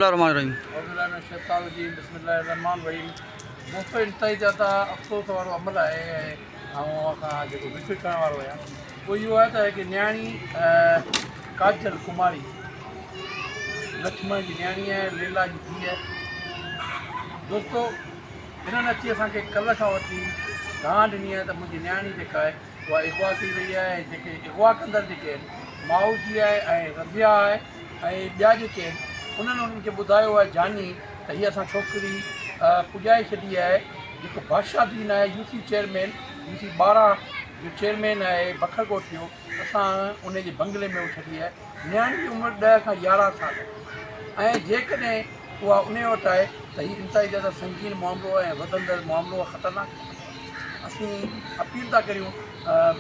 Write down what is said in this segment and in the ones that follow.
रहीम। दोस्तों इंतहाई ज़्यादा अफ़सोस वारो अमल आहे ऐं खां जेको विसिट करण वारो आहियां उहो इहो आहे त की न्याणी काजल कुमारी लक्ष्मण जी न्याणी आहे, लीला जी धीउ आहे। दोस्तों हिननि अची असांखे कल्ह खां वठी गांह ॾिनी आहे त मुंहिंजी न्याणी जेका आहे उहा अगवा थी वई आहे ऐं जेके अगवा कंदड़ जेके आहिनि माउ जी आहे ऐं रज़िया आहे ऐं ॿिया जेके आहिनि उन्हनि खे ॿुधायो आहे जानी त हीअ असां छोकिरी पुॼाए छॾी आहे। जेको बादशाहदीन आहे यूसी चेयरमैन यूसी 12 जो चेयरमैन आहे बखरकोट जो, असां उनजे बंगले में छॾी आहे। न्याणी जी उमिरि 10 खां 11 साल ऐं जेकॾहिं उहा उन वटि आहे त हीअ इंतहाई ज़्यादा संगीन मामिलो आहे ऐं वधंदड़ मामिलो आहे, ख़तरनाक। असीं अपील था करियूं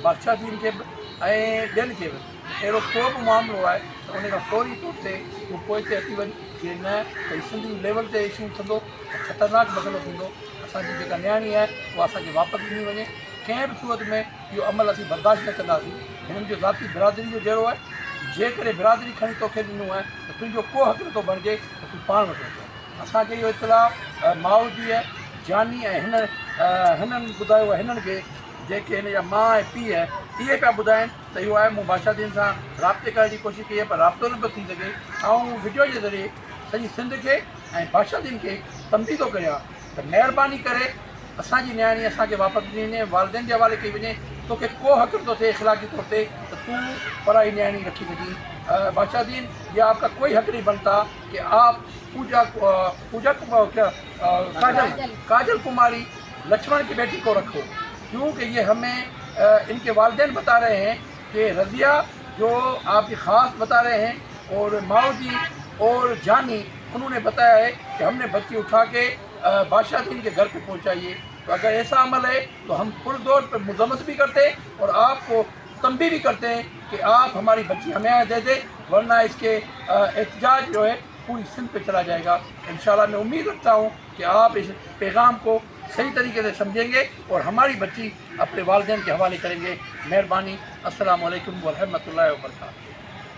बादशाहदीन खे बि ऐं ॿियनि खे बि अहिड़ो को बि मामिलो आहे त उन खां फौरी तौर ते उहो पोइ ते अची वञे जीअं न त सिंधी लेवल ते इशू थींदो, ख़तरनाक मसइलो थींदो। असांजी जेका न्याणी आहे उहा असांखे वापसि ॾिनी वञे। कंहिं बि सूरत में इहो अमल असीं बर्दाश्त न कंदासीं। हिननि जो ज़ाती बिरादरी जो जहिड़ो आहे, जेकॾहिं बिरादरी खणी तोखे ॾिनो आहे त तुंहिंजो को हक़ नथो बणिजे त तूं पाण वठो। असांखे इहो इतलाउ माउ जी आहे जानी ऐं हिननि ॿुधायो आहे हिननि खे जेके हिन जा माउ ऐं पीउ आहे इहे पिया ॿुधाइनि त इहो आहे। मूं बादशाहदीन सां राब्ते करण जी कोशिशि कई आहे पर राब्तो न पियो थी सघे। ऐं वीडियो जे ज़रिए सॼी सिंध खे ऐं बादशाहदीन खे तंबी थो करियां त महिरबानी करे असांजी न्याणी असांखे वापसि ॾिनी वञे, वालदेन जे हवाले कई वञे। तोखे को हक़ नथो थिए इख़लाक़ी तौर ते त तूं पराई न्याणी रखी सघीं। बादशाहदीन ये आपका कोई हक़ नहीं बनता कि आप काजल कुमारी लक्ष्मण की बेटी को रखो, क्योंकि ये हमें इनके वालिदैन बता रहे हैं कि रज़िया जो आपकी ख़ास बता रहे हैं और माओ जी और जानी उन्होंने बताया है कि हमने बच्ची उठा के बादशाहदीन के घर पे पहुंचाइए। तो अगर ऐसा अमल है तो हम पुरजोर पर मुज़म्मत भी करते हैं और आपको तंबी भी करते हैं कि आप हमारी बच्ची हमें दे दें, वरना इसके एहतजाज जो है पूरी सिंध पे चला जाएगा। इंशाल्लाह मैं उम्मीद रखता हूँ कि आप इस पैगाम को सही तरीके से समझेंगे और हमारी बच्ची अपने वालिदैन के हवाले करेंगे। मेहरबानी। अस्सलाम वालेकुम व रहमतुल्लाहि व बरकातहू।